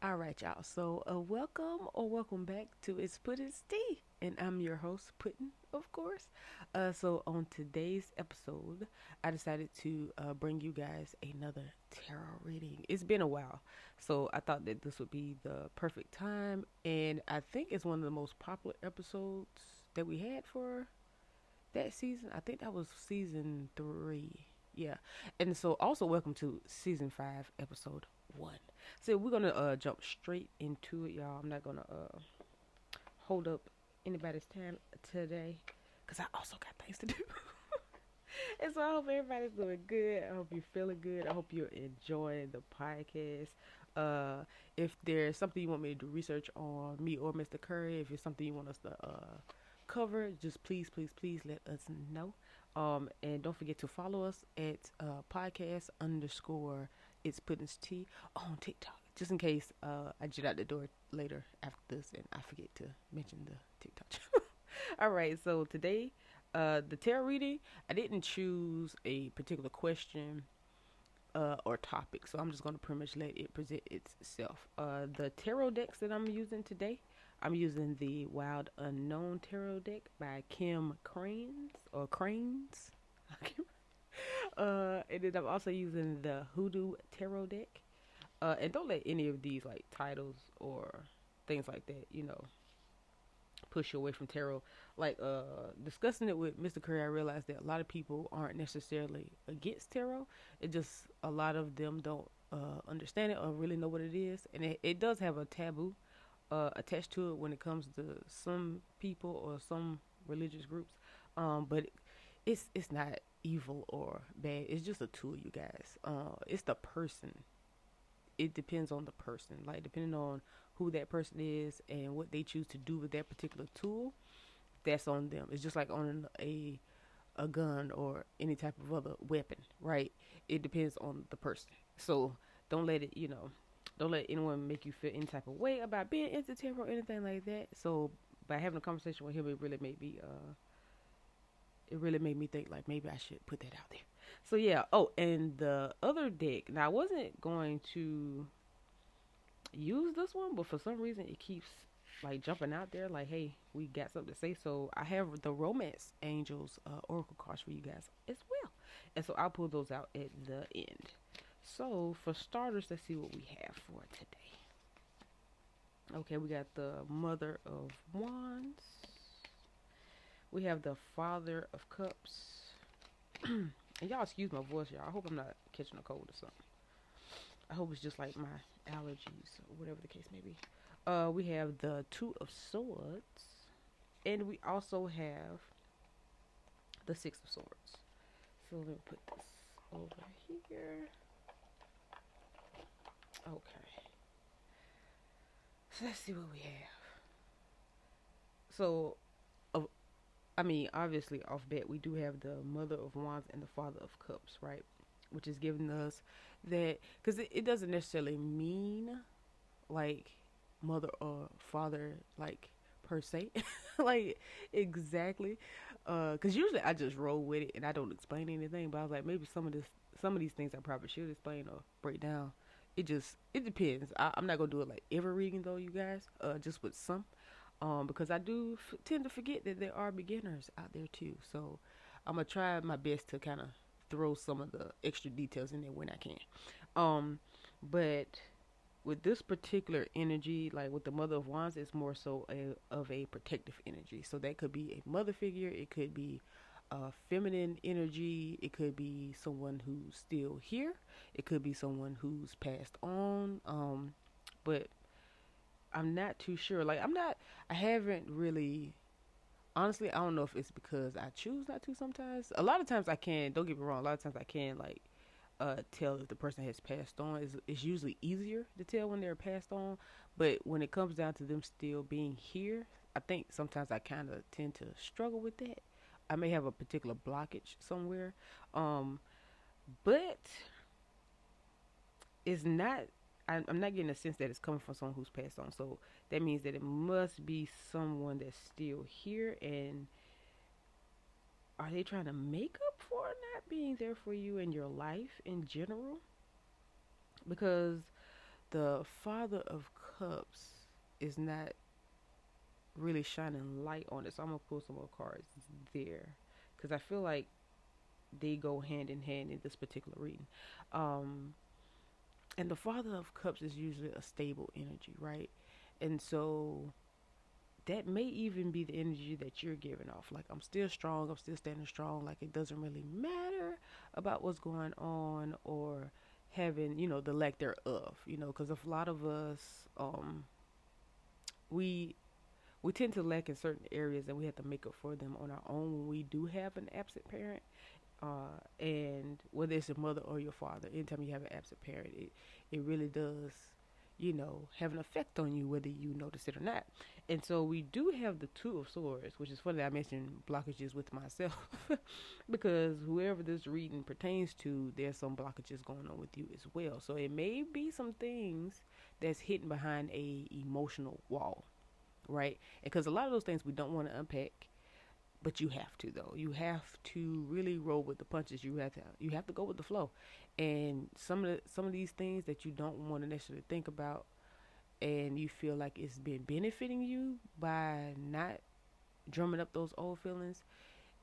All right, y'all. So, welcome or welcome back to It's Puddin's Tea, and I'm your host, Puddin, of course. So on today's episode, I decided to bring you guys another tarot reading. It's been a while, so I thought that this would be the perfect time, and I think it's one of the most popular episodes that we had for that season. I think that was season 3. Yeah. And so also welcome to season 5, episode 1. So we're gonna jump straight into it, y'all. I'm not gonna hold up anybody's time today because I also got things to do. And so I hope everybody's doing good. I hope you're feeling good. I hope you're enjoying the podcast. If there's something you want me to do research on me or Mr. Curry, if it's something you want us to cover, just please, please, please let us know. And don't forget to follow us at podcast underscore it's pudding's tea on TikTok. Just in case I jet out the door later after this and I forget to mention the TikTok. All right, so today, the tarot reading, I didn't choose a particular question or topic, so I'm just going to pretty much let it present itself. The tarot decks that I'm using today, I'm using the Wild Unknown Tarot deck by Kim Cranes or Cranes. And then I'm also using the Hoodoo Tarot deck. And don't let any of these like titles or things like that, push you away from tarot. Like discussing it with Mr. Curry, I realized that a lot of people aren't necessarily against tarot. It just a lot of them don't understand it or really know what it is, and it does have a taboo attached to it when it comes to some people or some religious groups. But it's not evil or bad. It's just a tool, you guys. It's the person. It depends on the person. Like depending on who that person is and what they choose to do with that particular tool, that's on them. It's just like on a gun or any type of other weapon, right? It depends on the person. So don't let it, don't let anyone make you feel any type of way about being into tarot or anything like that. So by having a conversation with him, it really made me think like maybe I should put that out there. So yeah. Oh, and the other deck. Now I wasn't going to use this one, but for some reason it keeps like jumping out there like, hey, we got something to say. So I have the Romance Angels Oracle cards for you guys as well. And so I'll pull those out at the end. So for starters, let's see what we have for today. Okay, we got the Mother of Wands. We have the Father of Cups. And y'all excuse my voice, y'all. I hope I'm not catching a cold or something. I hope it's just like my allergies or whatever the case may be. We have the Two of Swords, and we also have the Six of Swords. So let me put this over here. Okay. So let's see what we have. So, obviously, off bat, we do have the Mother of Wands and the Father of Cups, right? Which is giving us that, because it doesn't necessarily mean like mother or father like per se like exactly because usually I just roll with it and I don't explain anything, but I was like maybe some of these things I probably should explain or break down. It depends. I'm not gonna do it like every reading though, you guys, just with some, because I do tend to forget that there are beginners out there too, so I'm gonna try my best to kind of throw some of the extra details in there when I can. But with this particular energy, like with the Mother of Wands, it's more so of a protective energy. So that could be a mother figure, it could be a feminine energy, it could be someone who's still here, it could be someone who's passed on. But I'm not too sure. I haven't really. Honestly, I don't know if it's because I choose not to sometimes. A lot of times I can, don't get me wrong, a lot of times I can, like, tell if the person has passed on. It's usually easier to tell when they're passed on, but when it comes down to them still being here, I think sometimes I kind of tend to struggle with that. I may have a particular blockage somewhere, um, but it's not. I'm not getting a sense that it's coming from someone who's passed on. So that means that it must be someone that's still here. And are they trying to make up for not being there for you in your life in general? Because The Father of Cups is not really shining light on it. So I'm gonna pull some more cards there because I feel like they go hand in hand in this particular reading. Um, and the Father of Cups is usually a stable energy, right? And so that may even be the energy that you're giving off. Like, I'm still strong, I'm still standing strong. Like, it doesn't really matter about what's going on or having, the lack thereof, because a lot of us, we we tend to lack in certain areas and we have to make up for them on our own when we do have an absent parent. And whether it's your mother or your father, anytime you have an absent parent, it really does, have an effect on you whether you notice it or not. And so we do have the Two of Swords, which is funny that I mentioned blockages with myself because whoever this reading pertains to, there's some blockages going on with you as well. So it may be some things that's hidden behind a emotional wall, right? Because a lot of those things we don't want to unpack, but you have to though. You have to really roll with the punches. You have to go with the flow. And some of these things that you don't want to necessarily think about, and you feel like it's been benefiting you by not drumming up those old feelings.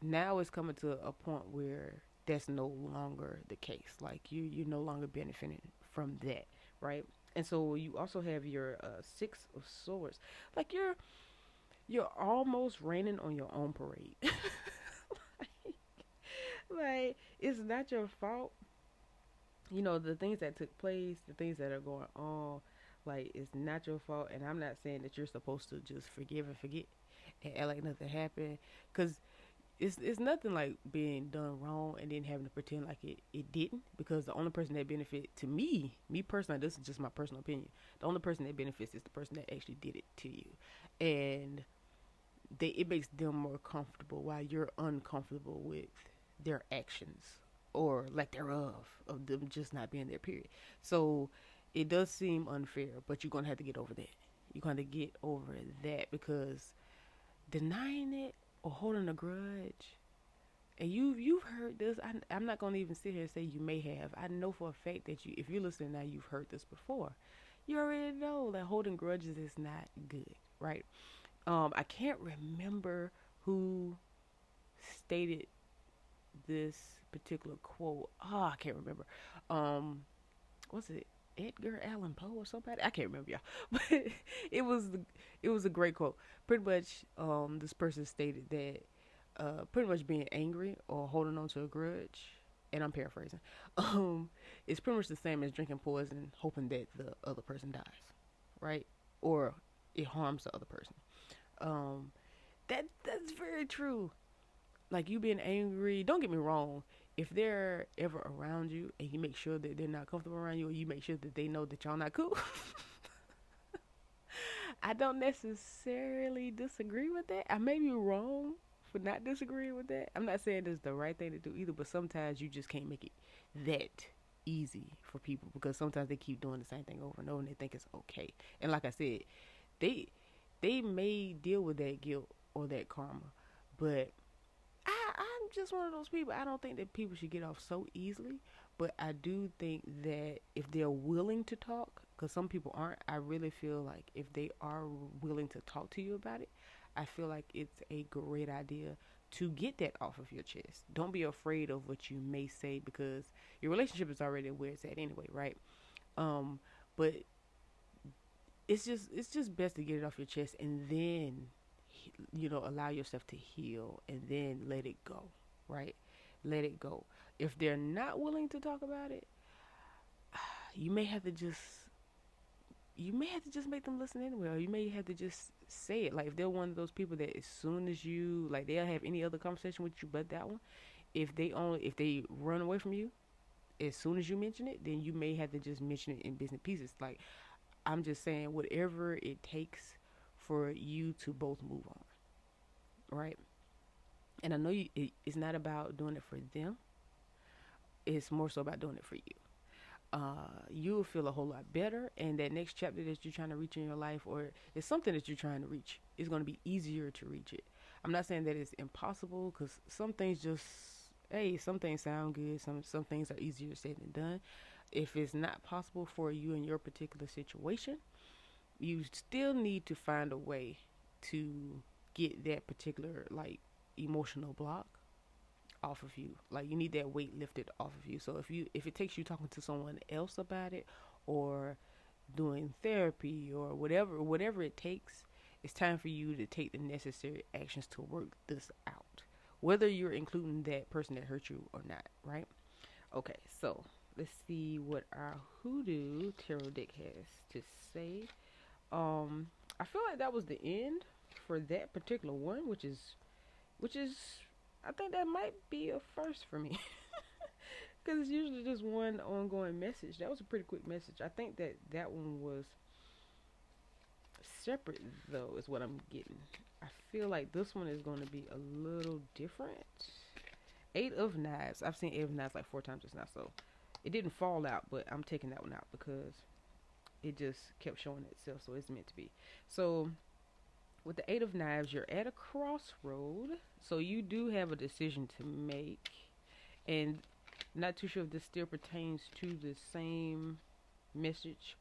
Now it's coming to a point where that's no longer the case. Like you're no longer benefiting from that, right? And so you also have your Six of Swords. Like you're almost raining on your own parade. Like it's not your fault. The things that took place, the things that are going on, like it's not your fault. And I'm not saying that you're supposed to just forgive and forget and act like nothing happened, because it's nothing like being done wrong and then having to pretend like it didn't, because the only person that benefit to me personally, this is just my personal opinion, the only person that benefits is the person that actually did it to you. And it makes them more comfortable while you're uncomfortable with their actions or lack thereof of them just not being there, period. So it does seem unfair, but you're gonna have to get over that. You're gonna get over that, because denying it or holding a grudge, and you've heard this. I'm not gonna even sit here and say you may have. I know for a fact that if you're listening now, you've heard this before. You already know that holding grudges is not good, right? I can't remember who stated this particular quote. Oh, I can't remember. Um, was it Edgar Allan Poe or somebody? I can't remember, y'all. But it was a great quote. Pretty much, this person stated that pretty much being angry or holding on to a grudge, and I'm paraphrasing, it's pretty much the same as drinking poison, hoping that the other person dies, right? Or it harms the other person. Um, that's very true. Like, you being angry, don't get me wrong. If they're ever around you and you make sure that they're not comfortable around you, or you make sure that they know that y'all not cool, I don't necessarily disagree with that. I may be wrong for not disagreeing with that. I'm not saying it's the right thing to do either, but sometimes you just can't make it that easy for people, because sometimes they keep doing the same thing over and over and they think it's okay. And like I said, they they may deal with that guilt or that karma, but I'm just one of those people. I don't think that people should get off so easily, but I do think that if they're willing to talk, because some people aren't, I really feel like if they are willing to talk to you about it, I feel like it's a great idea to get that off of your chest. Don't be afraid of what you may say, because your relationship is already where it's at anyway, right? Um, but it's just best to get it off your chest, and then allow yourself to heal, and then let it go, right? Let it go. If they're not willing to talk about it, you may have to just make them listen anyway, or you may have to just say it. Like, if they're one of those people that as soon as you, like, they'll have any other conversation with you but that one, if they run away from you as soon as you mention it, then you may have to just mention it in business pieces. Like, I'm just saying, whatever it takes for you to both move on, right? And I know it's not about doing it for them. It's more so about doing it for you. You'll feel a whole lot better, and that next chapter that you're trying to reach in your life, or it's something that you're trying to reach, is going to be easier to reach it. I'm not saying that it's impossible, because some things just, hey, some things sound good. Some things are easier said than done. if it's not possible for you in your particular situation, you still need to find a way to get that particular like emotional block off of you. Like you need that weight lifted off of you. So if it takes you talking to someone else about it, or doing therapy, or whatever it takes, it's time for you to take the necessary actions to work this out. Whether you're including that person that hurt you or not, right? Okay, so let's see what our hoodoo tarot deck has to say. I feel like that was the end for that particular one, which is I think that might be a first for me. Because it's usually just one ongoing message. That was a pretty quick message. I think that one was separate, though, is what I'm getting. I feel like this one is going to be a little different. Eight of Knives. I've seen Eight of Knives like 4 times just now, so it didn't fall out, but I'm taking that one out because it just kept showing itself, so it's meant to be. So with the Eight of Knives, you're at a crossroad, so you do have a decision to make, and not too sure if this still pertains to the same message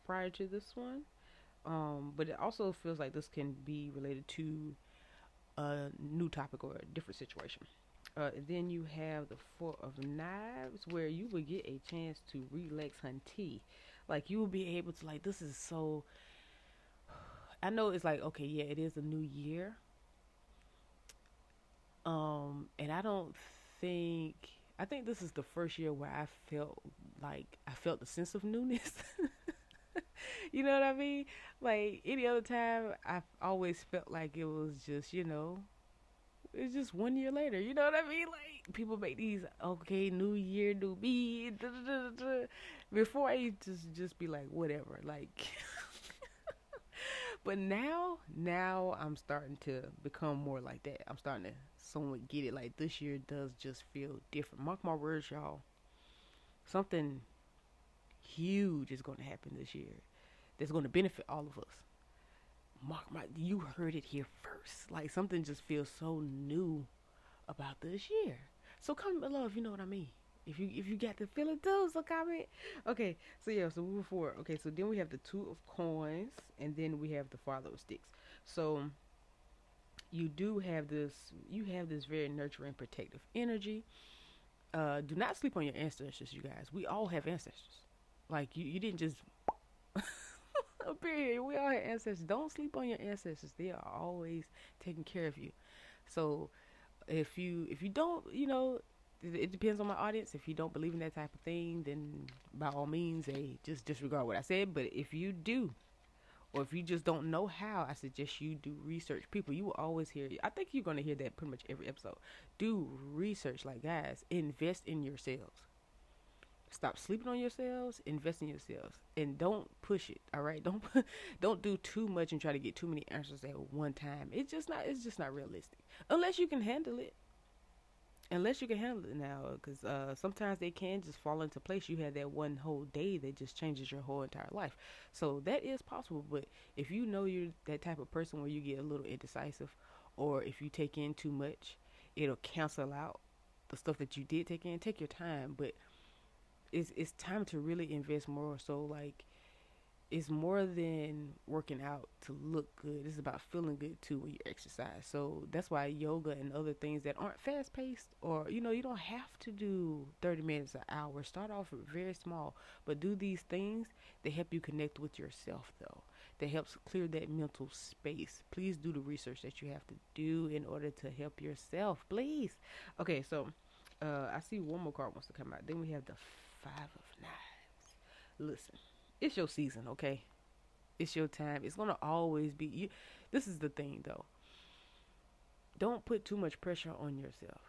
prior to this one, but it also feels like this can be related to a new topic or a different situation. Then you have the Four of Knives, where you will get a chance to relax, hunty. Like you will be able to, like, this is so. I know it's like, okay, yeah, it is a new year. And I think this is the first year where I felt the sense of newness. You know what I mean? Like any other time, I've always felt like it was just, it's just 1 year later. You know what I mean? Like people make these, okay, new year, new me. Da, da, da, da. Before I used to just be like, whatever, like. But now I'm starting to become more like that. I'm starting to somewhat get it. Like this year does just feel different. Mark my words, y'all. Something huge is going to happen this year that's going to benefit all of us. You heard it here first. Like something just feels so new about this year. So comment below if you know what I mean. If you got the feeling too, so comment. Okay, so yeah, so moving forward. Okay, so then we have the Two of Coins, and then we have the Father of Sticks. So you have this very nurturing, protective energy. Do not sleep on your ancestors, you guys. We all have ancestors. Like you didn't just period. We all have ancestors. Don't sleep on your ancestors. They are always taking care of you. So if you don't, it depends on my audience. If you don't believe in that type of thing, then by all means, just disregard what I said. But if you do, or if you just don't know how, I suggest you do research. People, you will always hear. I think you're going to hear that pretty much every episode. Do research, like guys. Invest in yourselves. Stop sleeping on yourselves. Invest in yourselves, and don't push it. All right, don't do too much and try to get too many answers at one time. It's just not realistic unless you can handle it. Unless you can handle it now, because sometimes they can just fall into place. You had that one whole day that just changes your whole entire life. So that is possible. But if you know you're that type of person where you get a little indecisive, or if you take in too much, it'll cancel out the stuff that you did take in. Take your time, but it's time to really invest more. So like, it's more than working out to look good. It's about feeling good too when you exercise. So that's why yoga and other things that aren't fast paced, or you don't have to do 30 minutes an hour. Start off very small, but do these things. They help you connect with yourself, though. That helps clear that mental space. Please do the research that you have to do in order to help yourself, please. Okay, so I see one more card wants to come out. Then we have the Five of Knives. Listen, it's your season, okay? It's your time. It's gonna always be you. This is the thing, though. Don't put too much pressure on yourself.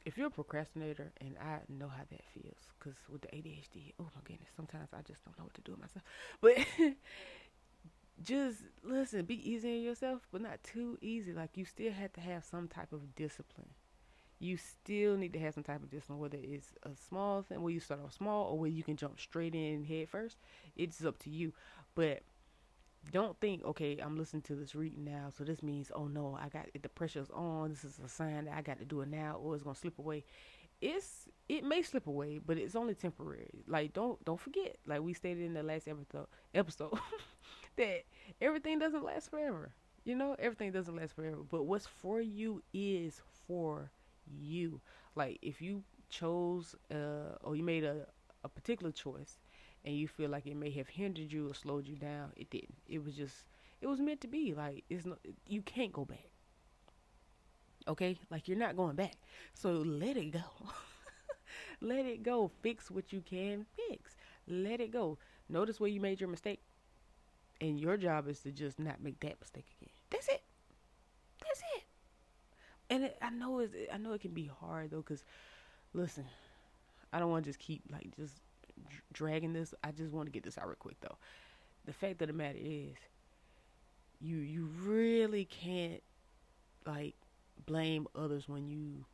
If you're a procrastinator, and I know how that feels, because with the ADHD, oh my goodness, sometimes I just don't know what to do with myself. But just listen, be easy on yourself, but not too easy. Like you still have to have some type of discipline. You still need to have some type of discipline, whether it's a small thing where you start off small or where you can jump straight in head first. It's up to you. But don't think, okay, I'm listening to this reading now, so this means, oh no, the pressure's on. This is a sign that I got to do it now, or it's gonna slip away. it may slip away, but it's only temporary. Like don't forget, like we stated in the last episode that everything doesn't last forever. You know, everything doesn't last forever. But what's for you is for you. Like if you chose or you made a particular choice and you feel like it may have hindered you or slowed you down, it didn't. It was meant to be. Like it's no, you can't go back. Okay? Like you're not going back. So let it go. Let it go. Fix what you can fix. Let it go. Notice where you made your mistake. And your job is to just not make that mistake again. That's it. That's it. And I know it can be hard though, cause listen, I don't want to just keep like just dragging this. I just want to get this out real quick though. The fact of the matter is, you really can't like blame others when you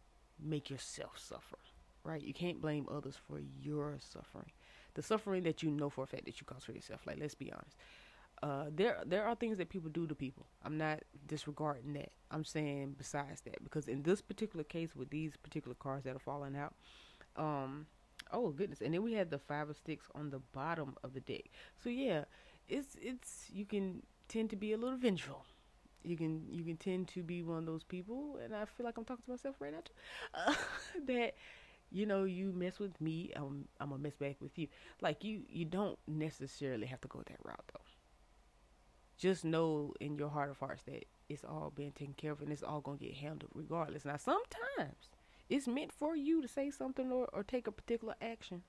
make yourself suffer, right? You can't blame others for your suffering, the suffering that you know for a fact that you cause for yourself. Like let's be honest. There are things that people do to people. I'm not disregarding that. I'm saying besides that, because in this particular case with these particular cars that are falling out, oh goodness, and then we had the 5 of sticks on the bottom of the deck. So yeah, it's you can tend to be a little vengeful. You can tend to be one of those people, and I feel like I'm talking to myself right now too. That you mess with me, I'm gonna mess back with you. Like you don't necessarily have to go that route though. Just know in your heart of hearts that it's all being taken care of and it's all going to get handled regardless. Now, sometimes it's meant for you to say something or take a particular action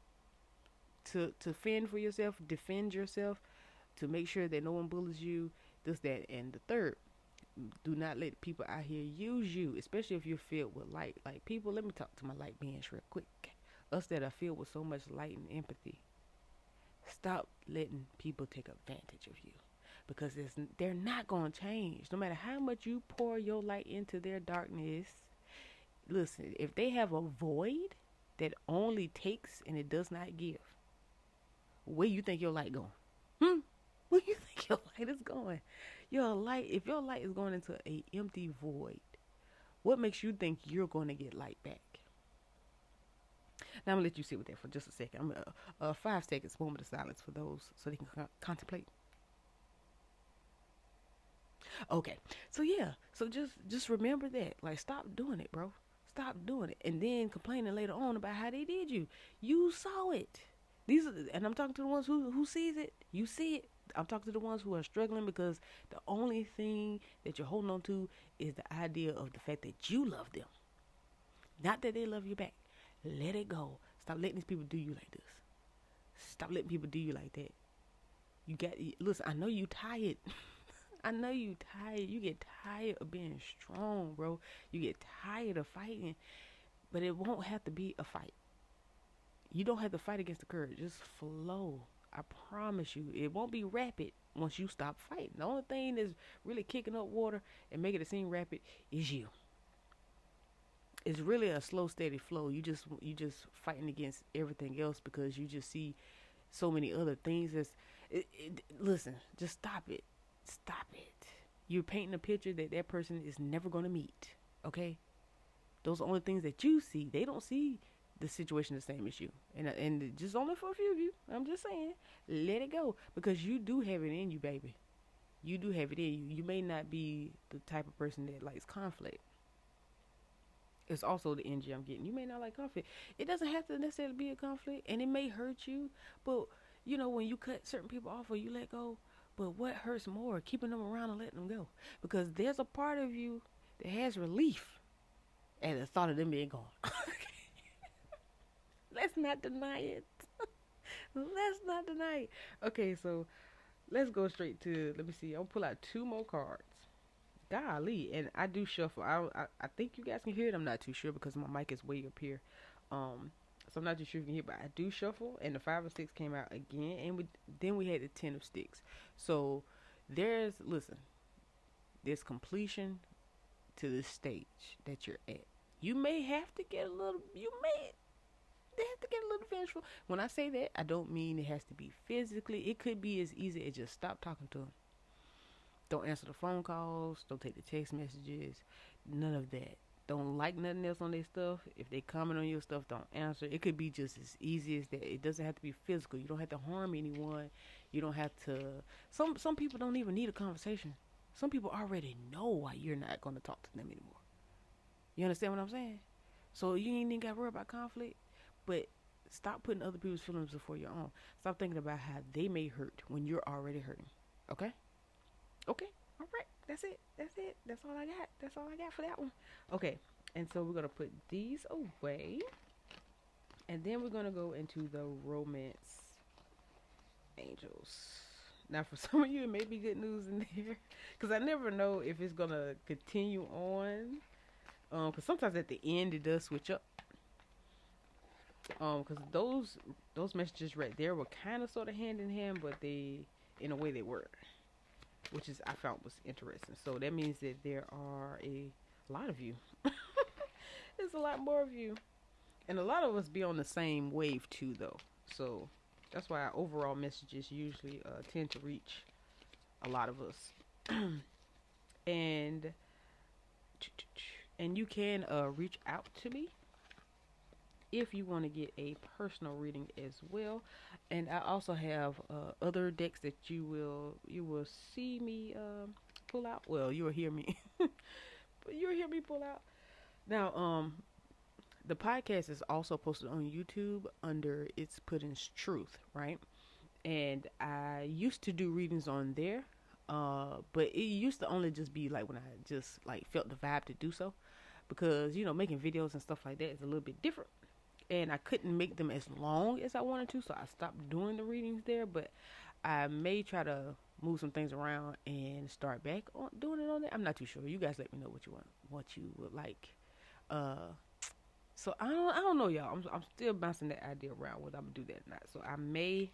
to fend for yourself, defend yourself, to make sure that no one bullies you, this, that, and the third. Do not let people out here use you, especially if you're filled with light. Like, people, let me talk to my light beings real quick. Us that are filled with so much light and empathy. Stop letting people take advantage of you. Because they're not going to change. No matter how much you pour your light into their darkness, listen, if they have a void that only takes and it does not give, where you think your light going? Where you think your light is going? If your light is going into a empty void, what makes you think you're going to get light back? Now I'm going to let you sit with that for just a second. I'm going to 5 seconds moment of silence for those so they can contemplate. Okay, so yeah, so just remember that. Like, stop doing it, bro. Stop doing it, and then complaining later on about how they did you. You saw it. And I'm talking to the ones who sees it. You see it. I'm talking to the ones who are struggling because the only thing that you're holding on to is the idea of the fact that you love them, not that they love you back. Let it go. Stop letting these people do you like this. Stop letting people do you like that. Listen. I know you tired. I know you tired. You get tired of being strong, bro. You get tired of fighting. But it won't have to be a fight. You don't have to fight against the current. Just flow. I promise you. It won't be rapid once you stop fighting. The only thing that's really kicking up water and making it seem rapid is you. It's really a slow, steady flow. You just fighting against everything else because you just see so many other things. Listen, just stop it. Stop it. You're painting a picture that person is never going to meet. Okay? Those are only things that you see. They don't see the situation the same as you. And just only for a few of you. I'm just saying. Let it go. Because you do have it in you, baby. You do have it in you. You may not be the type of person that likes conflict. It's also the energy I'm getting. You may not like conflict. It doesn't have to necessarily be a conflict. And it may hurt you. But, when you cut certain people off or you let go, but what hurts more, keeping them around and letting them go? Because there's a part of you that has relief at the thought of them being gone. Let's not deny it. Let's not deny it. Okay, so let's go straight to, let me see. I'll pull out 2 more cards. Golly, and I do shuffle. I think you guys can hear it. I'm not too sure because my mic is way up here. So I'm not too sure if you can hear, but I do shuffle. And the 5 of sticks came out again, and then we had the 10 of sticks. So there's completion to the stage that you're at. You may have to get a little. They have to get a little vengeful. When I say that, I don't mean it has to be physically. It could be as easy as just stop talking to them. Don't answer the phone calls. Don't take the text messages. None of that. don't like nothing else on their stuff. If they comment on your stuff, don't answer. It could be just as easy as that. It doesn't have to be physical. You don't have to harm anyone. You don't have to. Some people don't even need a conversation. Some people already know why you're not going to talk to them anymore. You understand what I'm saying? So you ain't even got to worry about conflict. But stop putting other people's feelings before your own. Stop thinking about how they may hurt when you're already hurting. Okay? Okay. All right. That's it. That's it. That's all I got. That's all I got for that one. Okay. And so we're going to put these away. And then we're going to go into the romance angels. Now, for some of you, it may be good news in there. Because I never know if it's going to continue on. Because sometimes at the end, it does switch up. Because those messages right there were kind of sort of hand in hand, but they, in a way, they were, which is I found was interesting. So that means that there are a lot of you. There's a lot more of you, and a lot of us be on the same wave too, though. So that's why our overall messages usually tend to reach a lot of us. and you can reach out to me if you want to get a personal reading as well. And I also have other decks that you will see me pull out. Well, you'll hear me, but you'll hear me pull out. Now, the podcast is also posted on YouTube under It's Puddin's Truth, right? And I used to do readings on there, but it used to only just be like when I just like felt the vibe to do so, because making videos and stuff like that is a little bit different. And I couldn't make them as long as I wanted to, so I stopped doing the readings there. But I may try to move some things around and start back on doing it on there. I'm not too sure. You guys let me know what you want, what you would like. So I don't know, y'all. I'm still bouncing that idea around whether I'm gonna do that or not. So I may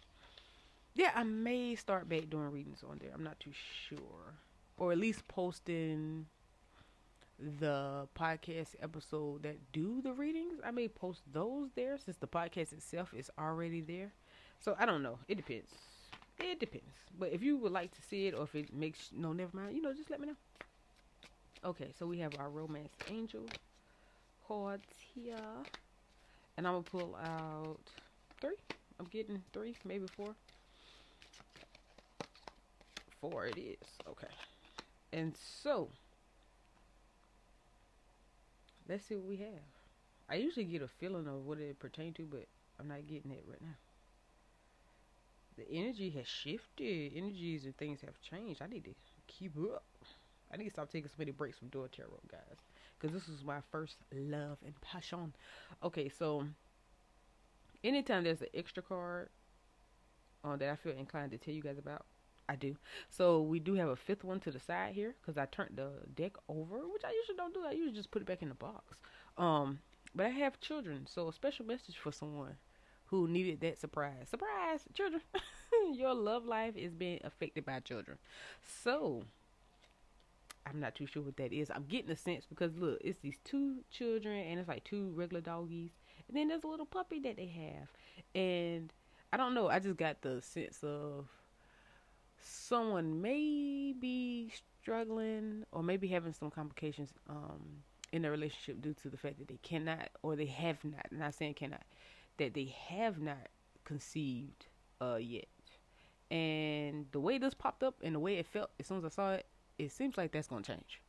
start back doing readings on there. I'm not too sure, or at least posting the podcast episode that do the readings. I may post those there since the podcast itself is already there. So I don't know. It depends. But if you would like to see it, or if it makes never mind. Just let me know. Okay, so we have our romance angel cards here, and I'm gonna pull out 3. I'm getting 3, maybe 4. 4 it is. Okay, and so let's see what we have. I usually get a feeling of what it pertains to, but I'm not getting it right now. The energy has shifted. Energies and things have changed. I need to keep up. I need to stop taking so many breaks from doing tarot, guys, because this was my first love and passion. Okay, so anytime there's an extra card that I feel inclined to tell you guys about, I do. So we do have a 5th one to the side here, because I turned the deck over, which I usually don't do. I usually just put it back in the box. But I have children, so a special message for someone who needed that surprise. Surprise, children! Your love life is being affected by children. So I'm not too sure what that is. I'm getting a sense because look, it's these 2 children, and it's like 2 regular doggies, and then there's a little puppy that they have, and I don't know. I just got the sense of someone may be struggling or maybe having some complications in their relationship due to the fact that they cannot, or they have not, I'm not saying cannot, that they have not conceived yet. And the way this popped up and the way it felt as soon as I saw it, it seems like that's gonna change.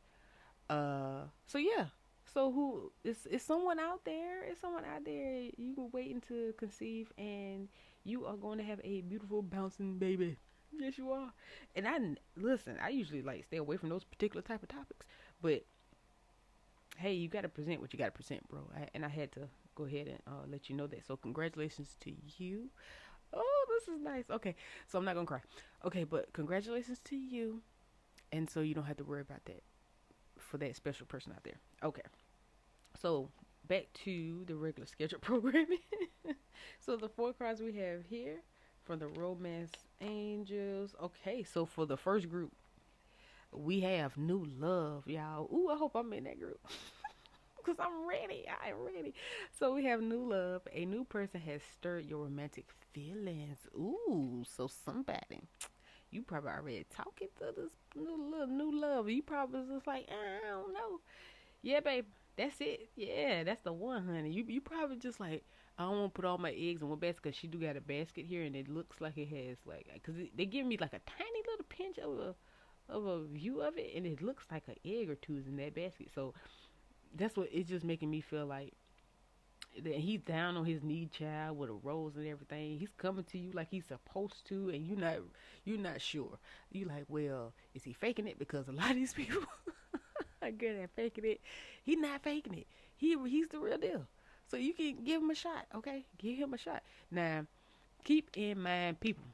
So yeah. So who is someone out there? Is someone out there you were waiting to conceive, and you are going to have a beautiful bouncing baby? Yes, you are. And I usually like stay away from those particular type of topics, but hey, you got to present what you got to present, bro. And I had to go ahead and let you know that. So congratulations to you. Oh, this is nice. Okay, so I'm not gonna cry. Okay, but congratulations to you, and so you don't have to worry about that for that special person out there. Okay, so back to the regular scheduled programming. So the 4 cards we have here from the Romance Angels. Okay, so for the first group, we have new love, y'all. Ooh, I hope I'm in that group. Because I'm ready. I am ready. So we have new love. A new person has stirred your romantic feelings. Ooh, so somebody, you probably already talking to this new love. You probably was just like, I don't know. Yeah, babe. That's it. Yeah, that's the one, honey. You probably just like, I don't want to put all my eggs in one basket because she do got a basket here and it looks like it has like, because they give me like a tiny little pinch of a view of it and it looks like an egg or two is in that basket. So that's what it's just making me feel like that he's down on his knee, child, with a rose and everything. He's coming to you like he's supposed to, and you're not sure. You like, well, is he faking it? Because a lot of these people are good at faking it. He's not faking it. He's the real deal. So you can give him a shot, okay? Give him a shot. Now, keep in mind, people,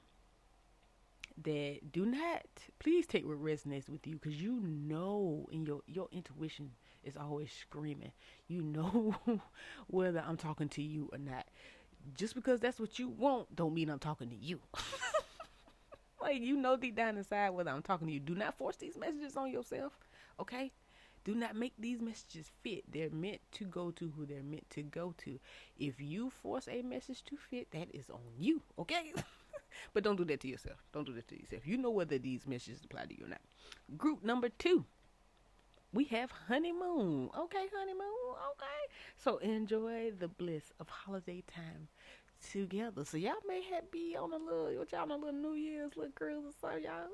that do not please take what resonates with you because you know in your intuition is always screaming. You know whether I'm talking to you or not. Just because that's what you want don't mean I'm talking to you. Like, you know deep down inside whether I'm talking to you. Do not force these messages on yourself, okay? Do not make these messages fit. They're meant to go to who they're meant to go to. If you force a message to fit, that is on you, okay? But don't do that to yourself. Don't do that to yourself. You know whether these messages apply to you or not. Group number 2. We have honeymoon. Okay, honeymoon. Okay. So enjoy the bliss of holiday time together. So y'all may have be on a little, what y'all on a little New Year's little cruise or something, y'all.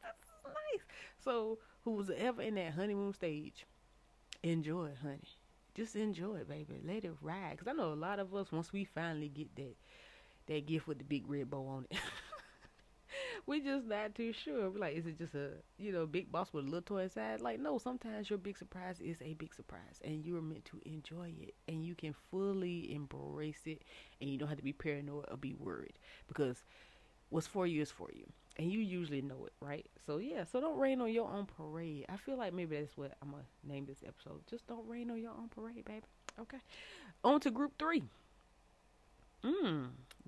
That's nice. So who's ever in that honeymoon stage, enjoy it, honey. Just enjoy it, baby. Let it ride. Because I know a lot of us, once we finally get that gift with the big red bow on it, we just not too sure. We're like, is it just a big box with a little toy inside? Like, no. Sometimes your big surprise is a big surprise, and you are meant to enjoy it, and you can fully embrace it, and you don't have to be paranoid or be worried because what's for you is for you, and you usually know it, right? So yeah. So don't rain on your own parade. I feel like maybe that's what I'm gonna name this episode. Just don't rain on your own parade, baby. Okay. On to group 3.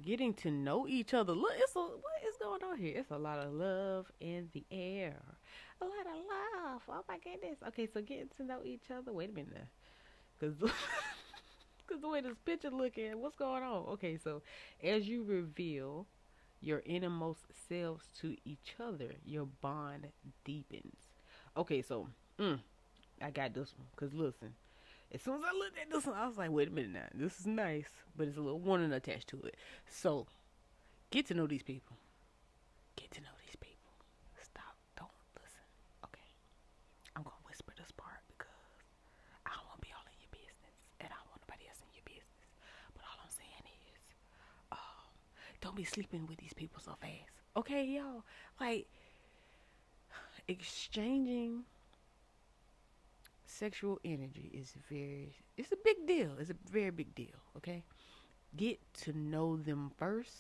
Getting to know each other. Look, what is going on here? It's a lot of love in the air. A lot of love. Oh my goodness. Okay, so getting to know each other. Wait a minute now. Because the way this picture looking, what's going on? Okay, so as you reveal your innermost selves to each other, your bond deepens. Okay, so I got this one. Because listen, as soon as I looked at this one, I was like, wait a minute now. This is nice, but it's a little warning attached to it. So, get to know these people. Get to know these people. Stop. Don't listen. Okay. I'm going to whisper this part because I don't want to be all in your business. And I don't want nobody else in your business. But all I'm saying is, don't be sleeping with these people so fast. Okay, y'all? Like, exchanging sexual energy is it's a big deal. It's a very big deal, okay? Get to know them first.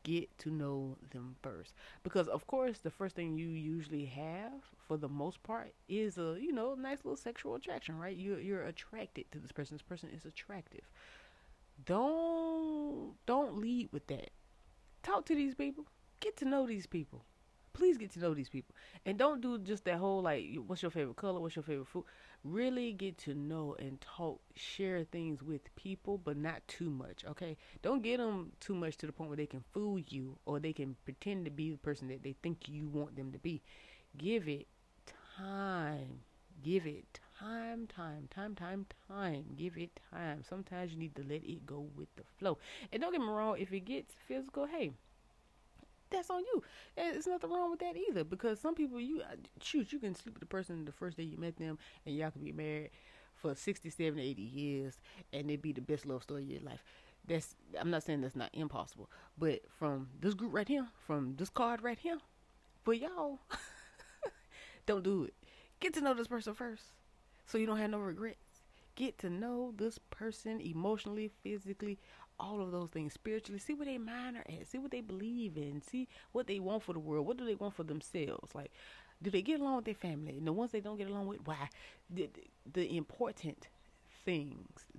Get to know them first. Because of course the first thing you usually have for the most part is a, nice little sexual attraction, right? You're attracted to this person. This person is attractive. Don't lead with that. Talk to these people. Get to know these people. Please get to know these people. And don't do just that whole, like, what's your favorite color? What's your favorite food? Really get to know and talk, share things with people, but not too much, okay? Don't get them too much to the point where they can fool you or they can pretend to be the person that they think you want them to be. Give it time. Give it time. Give it time. Sometimes you need to let it go with the flow. And don't get me wrong, if it gets physical, hey, that's on you. There's nothing wrong with that either. Because some people, you can sleep with the person the first day you met them, and y'all can be married for 60, 70, 80 years, and it be the best love story of your life. I'm not saying that's not impossible, but from this group right here, from this card right here, for y'all, don't do it. Get to know this person first, so you don't have no regrets. Get to know this person emotionally, physically, all of those things, spiritually. See where they mind are at. See what they believe in. See what they want for the world. What do they want for themselves? Like, do they get along with their family? And the ones they don't get along with, why? The important things.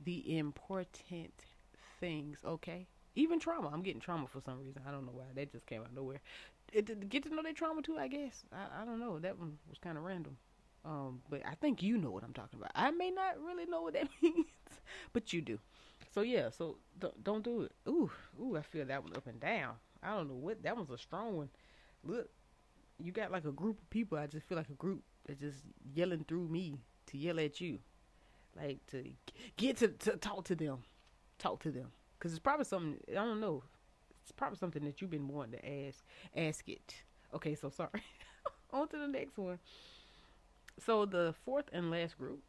Okay? Even trauma. I'm getting trauma for some reason. I don't know why. That just came out of nowhere. Get to know their trauma too, I guess. I don't know. That one was kind of random. But I think you know what I'm talking about. I may not really know what that means, but you do. So yeah, so don't do it. Ooh, I feel that one up and down. I don't know what, that one's a strong one. Look, you got like a group of people. I just feel like a group that's just yelling through me to yell at you. like to get to talk to them, because it's probably something I don't know. It's probably something that you've been wanting to ask it. Okay, so sorry. On to the next one. So the fourth and last group,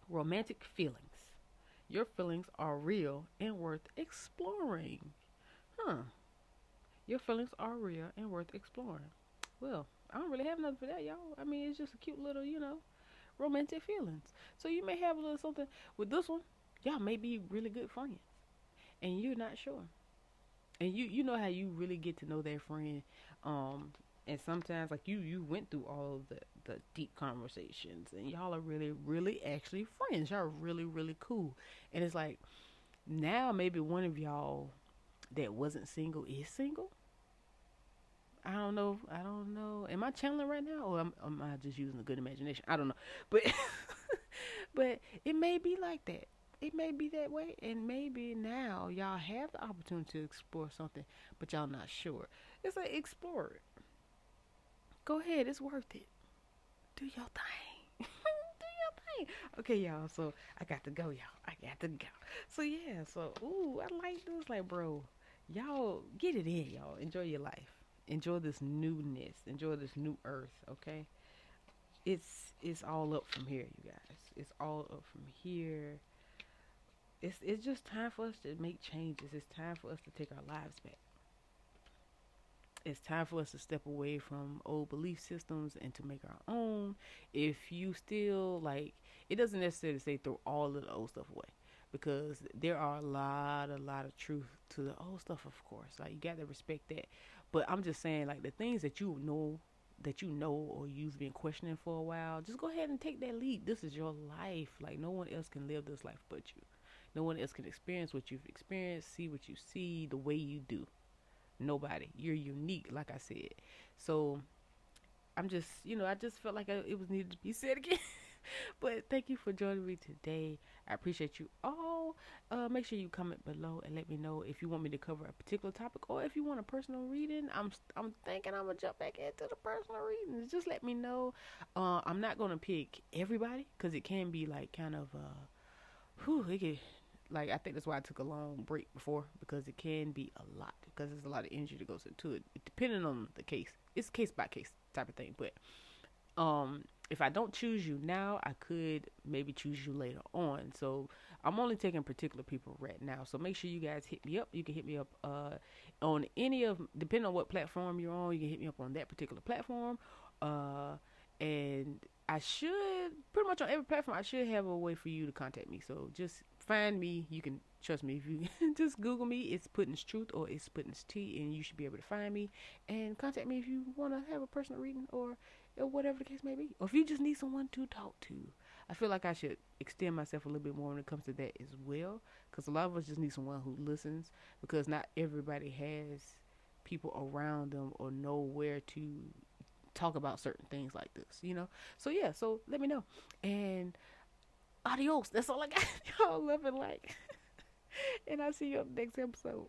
romantic feelings. Your feelings are real and worth exploring. Huh. Your feelings are real and worth exploring. Well, I don't really have nothing for that, y'all. I mean, it's just a cute little, romantic feelings. So you may have a little something with this one. Y'all may be really good friends, and you're not sure. And you know how you really get to know that friend, and sometimes like you went through all of the deep conversations, and y'all are really really actually friends. Y'all are really really cool, and it's like now maybe one of y'all that wasn't single is single. I don't know. I don't know. Am I channeling right now, or am I just using a good imagination? I don't know, but but it may be like that. It may be that way, and maybe now y'all have the opportunity to explore something, but y'all not sure. It's like explore it. Go ahead. It's worth it. Do your thing. Do your thing. Okay, y'all. So I got to go, y'all. I got to go. So yeah. So ooh, I like this. Like, bro, y'all get it in, y'all. Enjoy your life. Enjoy this newness. Enjoy this new earth. Okay. It's all up from here, you guys. It's all up from here. It's just time for us to make changes. It's time for us to take our lives back. It's time for us to step away from old belief systems and to make our own. If you still like, it doesn't necessarily say throw all of the old stuff away, because there are a lot of truth to the old stuff, of course. Like you got to respect that. But I'm just saying, like the things that you know or you've been questioning for a while, just go ahead and take that leap. This is your life. Like no one else can live this life but you. No one else can experience what you've experienced, see what you see, the way you do. Nobody. You're unique, like I said. So I'm just, I just felt like it was needed to be said again. But thank you for joining me today. I appreciate you all. Make sure you comment below and let me know if you want me to cover a particular topic or if you want a personal reading. I'm thinking I'm gonna jump back into the personal readings. Just let me know. I'm not gonna pick everybody because it can be like kind of it can, like I think that's why I took a long break before, because it can be a lot, because there's a lot of energy that goes into it depending on the case. It's case by case type of thing. But if I don't choose you now, I could maybe choose you later on. So I'm only taking particular people right now. So make sure you guys hit me up. You can hit me up on any of, depending on what platform you're on, you can hit me up on that particular platform. And I should, pretty much on every platform, I should have a way for you to contact me. So just find me. You can trust me if you just Google me. It's Puddin's Truth or It's Puddin's Tea, and you should be able to find me and contact me if you want to have a personal reading or whatever the case may be. Or if you just need someone to talk to. I feel like I should extend myself a little bit more when it comes to that as well, because a lot of us just need someone who listens, because not everybody has people around them or know where to talk about certain things like this. So yeah, so let me know. And adios. That's all I got. Y'all love and like. And I'll see you on the next episode.